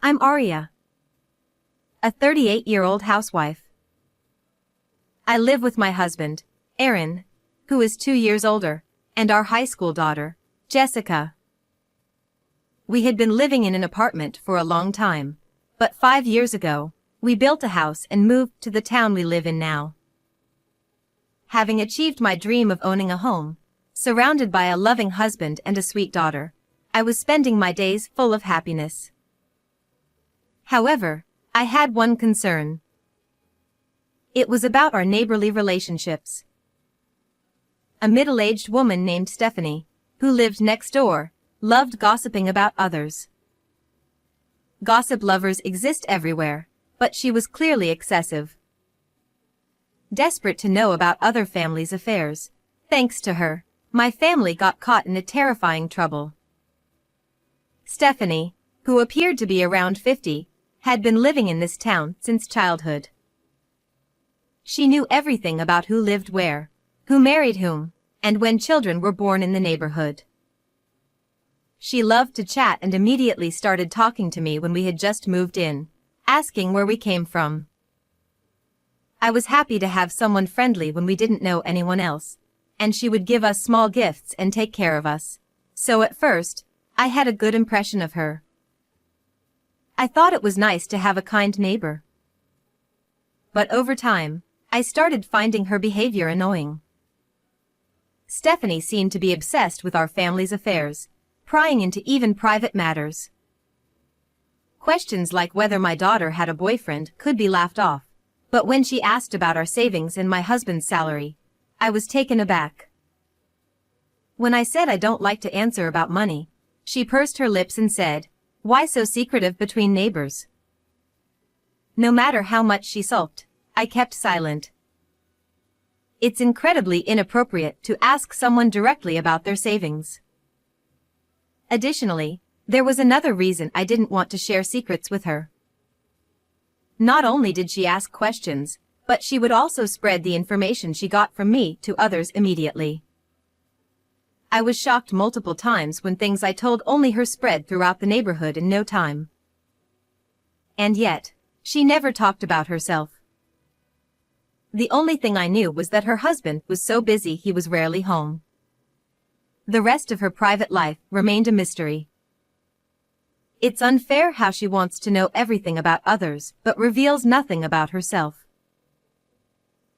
I'm Aria, a 38-year-old housewife. I live with my husband, Aaron, who is 2 years older, and our high school daughter, Jessica. We had been living in an apartment for a long time, but 5 years ago, we built a house and moved to the town we live in now. Having achieved my dream of owning a home, surrounded by a loving husband and a sweet daughter, I was spending my days full of happiness. However, I had one concern. It was about our neighborly relationships. A middle-aged woman named Stephanie, who lived next door, loved gossiping about others. Gossip lovers exist everywhere, but she was clearly excessive. Desperate to know about other families' affairs, thanks to her, my family got caught in a terrifying trouble. Stephanie, who appeared to be around 50, had been living in this town since childhood. She knew everything about who lived where, who married whom, and when children were born in the neighborhood. She loved to chat and immediately started talking to me when we had just moved in, asking where we came from. I was happy to have someone friendly when we didn't know anyone else, and she would give us small gifts and take care of us. So at first, I had a good impression of her. I thought it was nice to have a kind neighbor. But over time, I started finding her behavior annoying. Stephanie seemed to be obsessed with our family's affairs, prying into even private matters. Questions like whether my daughter had a boyfriend could be laughed off, but when she asked about our savings and my husband's salary, I was taken aback. When I said I don't like to answer about money, she pursed her lips and said, "Why so secretive between neighbors?" No matter how much she sulked, I kept silent. It's incredibly inappropriate to ask someone directly about their savings. Additionally, there was another reason I didn't want to share secrets with her. Not only did she ask questions, but she would also spread the information she got from me to others immediately. I was shocked multiple times when things I told only her spread throughout the neighborhood in no time. And yet, she never talked about herself. The only thing I knew was that her husband was so busy he was rarely home. The rest of her private life remained a mystery. It's unfair how she wants to know everything about others but reveals nothing about herself.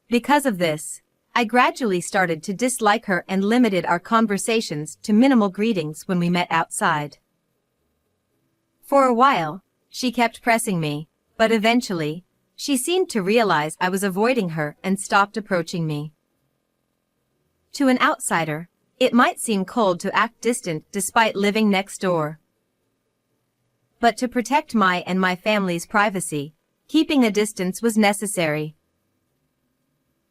Because of this, I gradually started to dislike her and limited our conversations to minimal greetings when we met outside. For a while, she kept pressing me, but eventually, she seemed to realize I was avoiding her and stopped approaching me. To an outsider, it might seem cold to act distant despite living next door. But to protect my and my family's privacy, keeping a distance was necessary.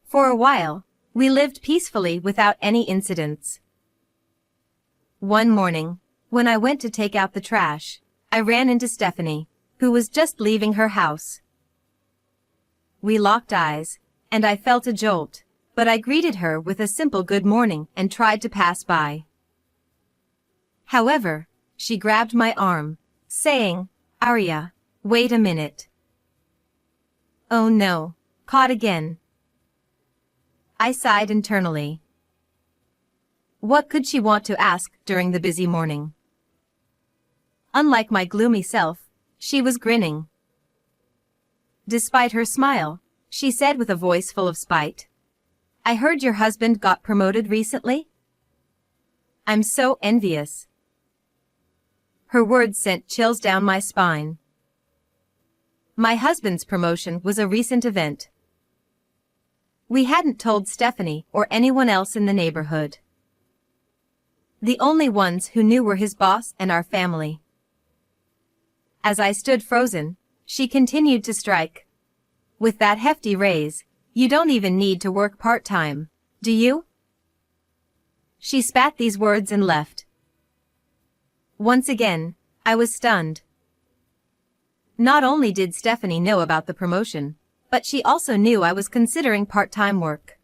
For a while, we lived peacefully without any incidents. One morning, when I went to take out the trash, I ran into Stephanie, who was just leaving her house. We locked eyes, and I felt a jolt, but I greeted her with a simple good morning and tried to pass by. However, she grabbed my arm, saying, "Aria, wait a minute." Oh no, caught again. I sighed internally. What could she want to ask during the busy morning? Unlike my gloomy self, she was grinning. Despite her smile, she said with a voice full of spite, "I heard your husband got promoted recently? I'm so envious." Her words sent chills down my spine. My husband's promotion was a recent event. We hadn't told Stephanie or anyone else in the neighborhood. The only ones who knew were his boss and our family. As I stood frozen, she continued to strike. "With that hefty raise, you don't even need to work part-time, do you?" She spat these words and left. Once again, I was stunned. Not only did Stephanie know about the promotion, but she also knew I was considering part-time work.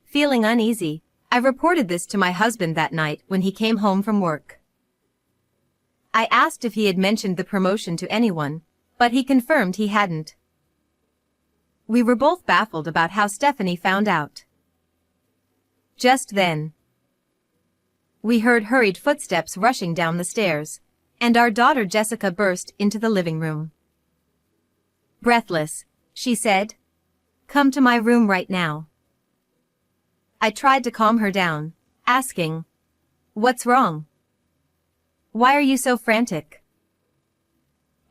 Feeling uneasy, I reported this to my husband that night when he came home from work. I asked if he had mentioned the promotion to anyone, but he confirmed he hadn't. We were both baffled about how Stephanie found out. Just then, we heard hurried footsteps rushing down the stairs, and our daughter Jessica burst into the living room. Breathless, she said, "Come to my room right now." I tried to calm her down, asking, "What's wrong? Why are you so frantic?"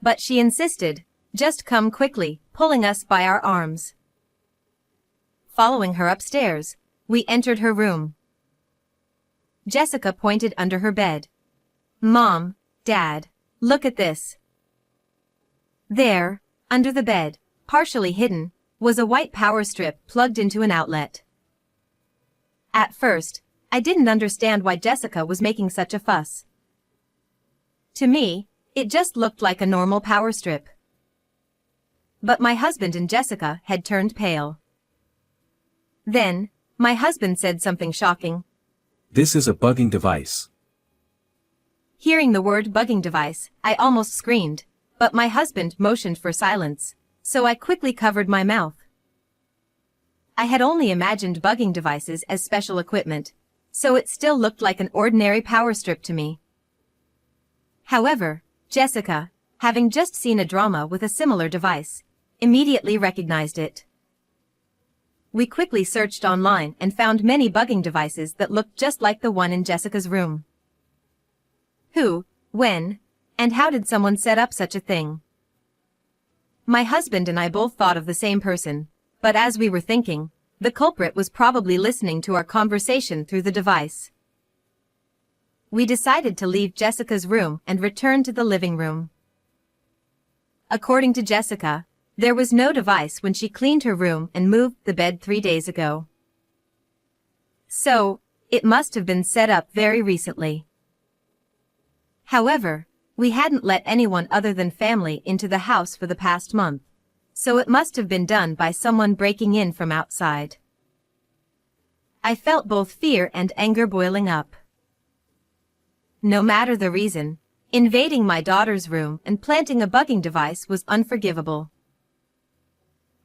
But she insisted, "Just come quickly," pulling us by our arms. Following her upstairs, we entered her room. Jessica pointed under her bed. "Mom, Dad, look at this." There, under the bed, partially hidden, was a white power strip plugged into an outlet. At first, I didn't understand why Jessica was making such a fuss. To me, it just looked like a normal power strip. But my husband and Jessica had turned pale. Then, my husband said something shocking. "This is a bugging device." Hearing the word bugging device, I almost screamed, but my husband motioned for silence, so I quickly covered my mouth. I had only imagined bugging devices as special equipment, so it still looked like an ordinary power strip to me. However, Jessica, having just seen a drama with a similar device, immediately recognized it. We quickly searched online and found many bugging devices that looked just like the one in Jessica's room. Who, when, and how did someone set up such a thing? My husband and I both thought of the same person, but as we were thinking, the culprit was probably listening to our conversation through the device. We decided to leave Jessica's room and return to the living room. According to Jessica, there was no device when she cleaned her room and moved the bed 3 days ago. So, it must have been set up very recently. However, we hadn't let anyone other than family into the house for the past month, so it must have been done by someone breaking in from outside. I felt both fear and anger boiling up. No matter the reason, invading my daughter's room and planting a bugging device was unforgivable.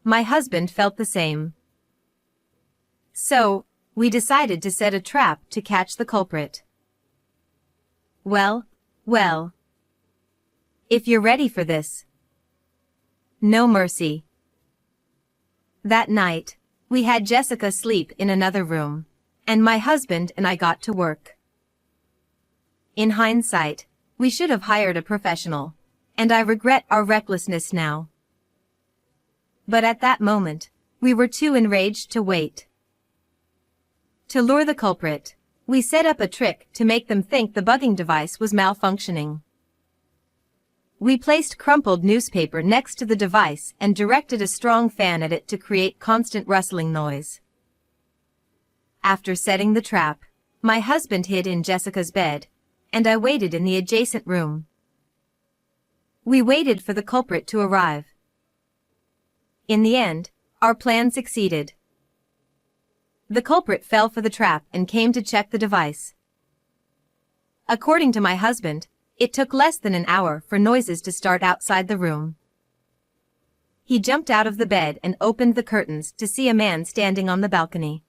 My husband felt the same. So, we decided to set a trap to catch the culprit. Well, if you're ready for this. No mercy. That night, we had Jessica sleep in another room, and my husband and I got to work. In hindsight, we should have hired a professional, and I regret our recklessness now. But at that moment, we were too enraged to wait. To lure the culprit, we set up a trick to make them think the bugging device was malfunctioning. We placed crumpled newspaper next to the device and directed a strong fan at it to create constant rustling noise. After setting the trap, my husband hid in Jessica's bed, and I waited in the adjacent room. We waited for the culprit to arrive. In the end, our plan succeeded. The culprit fell for the trap and came to check the device. According to my husband, it took less than an hour for noises to start outside the room. He jumped out of the bed and opened the curtains to see a man standing on the balcony.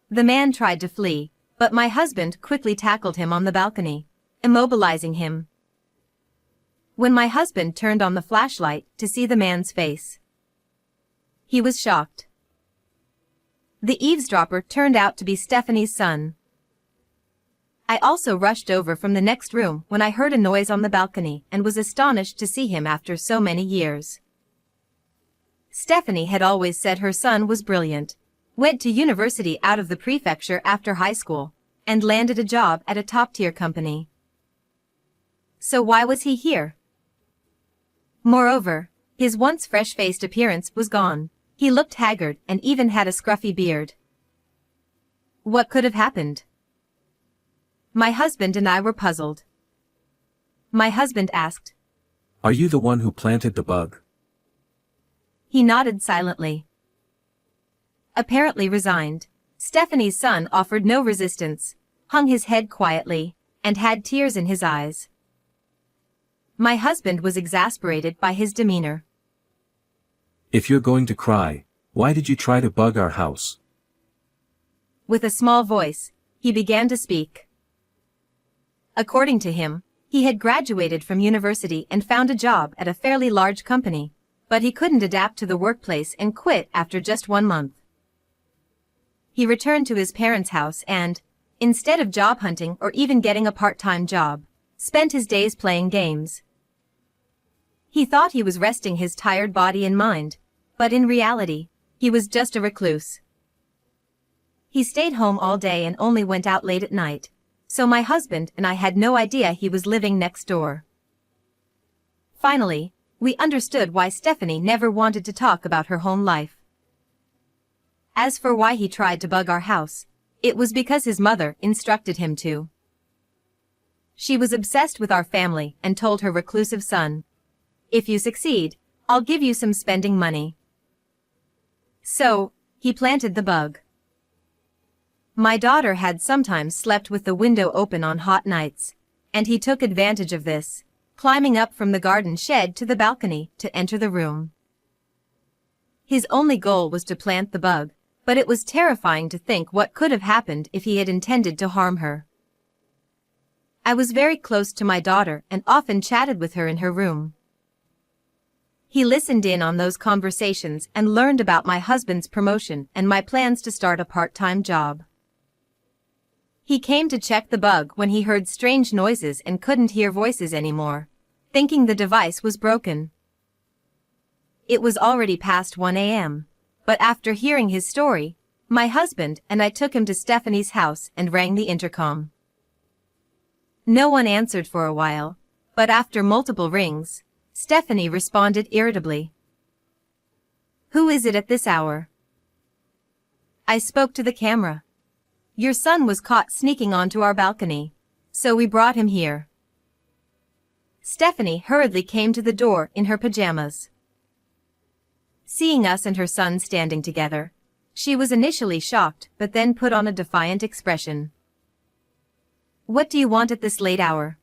The man tried to flee, but my husband quickly tackled him on the balcony, immobilizing him. When my husband turned on the flashlight to see the man's face, he was shocked. The eavesdropper turned out to be Stephanie's son. I also rushed over from the next room when I heard a noise on the balcony and was astonished to see him after so many years. Stephanie had always said her son was brilliant, went to university out of the prefecture after high school, and landed a job at a top-tier company. So why was he here? Moreover, his once fresh-faced appearance was gone. He looked haggard and even had a scruffy beard. What could have happened? My husband and I were puzzled. My husband asked, "Are you the one who planted the bug?" He nodded silently. Apparently resigned, Stephanie's son offered no resistance, hung his head quietly, and had tears in his eyes. My husband was exasperated by his demeanor. If you're going to cry, why did you try to bug our house? With a small voice, he began to speak. According to him, he had graduated from university and found a job at a fairly large company, but he couldn't adapt to the workplace and quit after just 1 month. He returned to his parents' house and, instead of job hunting or even getting a part-time job, spent his days playing games. He thought he was resting his tired body and mind, but in reality, he was just a recluse. He stayed home all day and only went out late at night, so my husband and I had no idea he was living next door. Finally, we understood why Stephanie never wanted to talk about her home life. As for why he tried to bug our house, it was because his mother instructed him to. She was obsessed with our family and told her reclusive son, "If you succeed, I'll give you some spending money." So, he planted the bug. My daughter had sometimes slept with the window open on hot nights, and he took advantage of this, climbing up from the garden shed to the balcony to enter the room. His only goal was to plant the bug, but it was terrifying to think what could have happened if he had intended to harm her. I was very close to my daughter and often chatted with her in her room. He listened in on those conversations and learned about my husband's promotion and my plans to start a part-time job. He came to check the bug when he heard strange noises and couldn't hear voices anymore, thinking the device was broken. It was already past 1 a.m., but after hearing his story, my husband and I took him to Stephanie's house and rang the intercom. No one answered for a while, but after multiple rings, Stephanie responded irritably. "Who is it at this hour?" I spoke to the camera. "Your son was caught sneaking onto our balcony, so we brought him here." Stephanie hurriedly came to the door in her pajamas. Seeing us and her son standing together, she was initially shocked but then put on a defiant expression. "What do you want at this late hour?"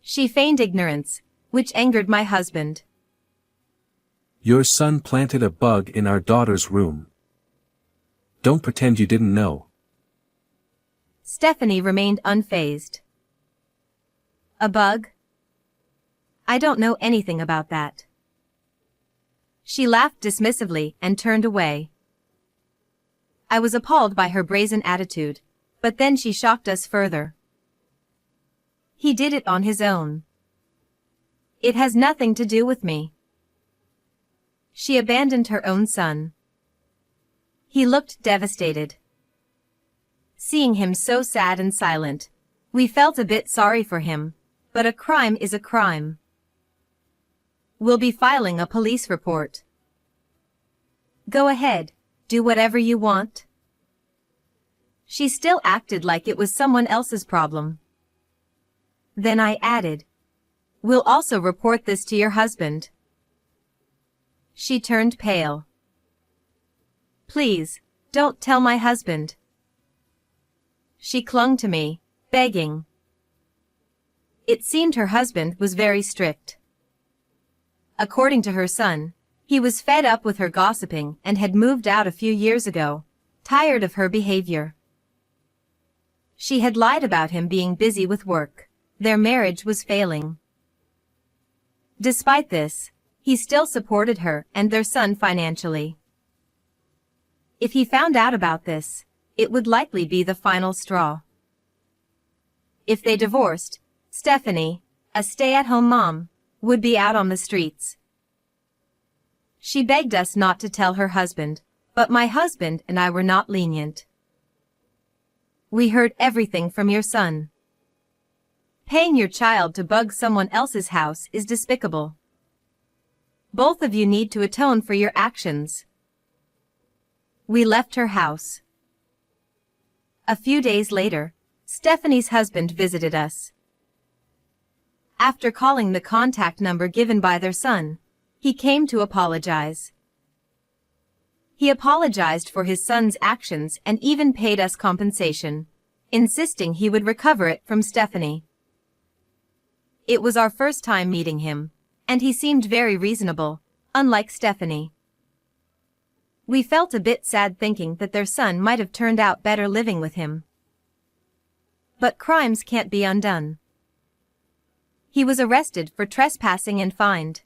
She feigned ignorance, which angered my husband. Your son planted a bug in our daughter's room. Don't pretend you didn't know. Stephanie remained unfazed. "A bug? I don't know anything about that." She laughed dismissively and turned away. I was appalled by her brazen attitude, but then she shocked us further. "He did it on his own. It has nothing to do with me." She abandoned her own son. He looked devastated. Seeing him so sad and silent, we felt a bit sorry for him, but a crime is a crime. "We'll be filing a police report." "Go ahead, do whatever you want." She still acted like it was someone else's problem. Then I added, "We'll also report this to your husband." She turned pale. "Please, don't tell my husband." She clung to me, begging. It seemed her husband was very strict. According to her son, he was fed up with her gossiping and had moved out a few years ago, tired of her behavior. She had lied about him being busy with work. Their marriage was failing. Despite this, he still supported her and their son financially. If he found out about this, it would likely be the final straw. If they divorced, Stephanie, a stay-at-home mom, would be out on the streets. She begged us not to tell her husband, but my husband and I were not lenient. "We heard everything from your son. Paying your child to bug someone else's house is despicable. Both of you need to atone for your actions." We left her house. A few days later, Stephanie's husband visited us. After calling the contact number given by their son, he came to apologize. He apologized for his son's actions and even paid us compensation, insisting he would recover it from Stephanie. It was our first time meeting him, and he seemed very reasonable, unlike Stephanie. We felt a bit sad thinking that their son might have turned out better living with him. But crimes can't be undone. He was arrested for trespassing and fined.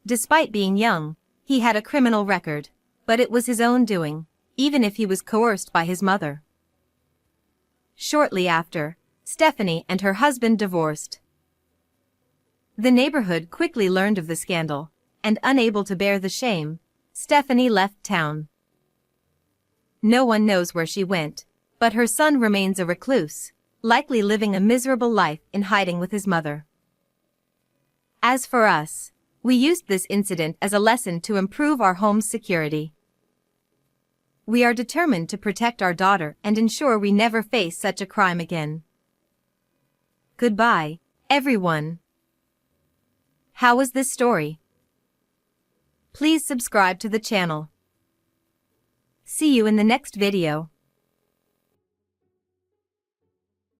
Despite being young, he had a criminal record, but it was his own doing, even if he was coerced by his mother. Shortly after, Stephanie and her husband divorced. The neighborhood quickly learned of the scandal, and unable to bear the shame, Stephanie left town. No one knows where she went, but her son remains a recluse, likely living a miserable life in hiding with his mother. As for us, we used this incident as a lesson to improve our home's security. We are determined to protect our daughter and ensure we never face such a crime again. Goodbye, everyone. How was this story? Please subscribe to the channel. See you in the next video.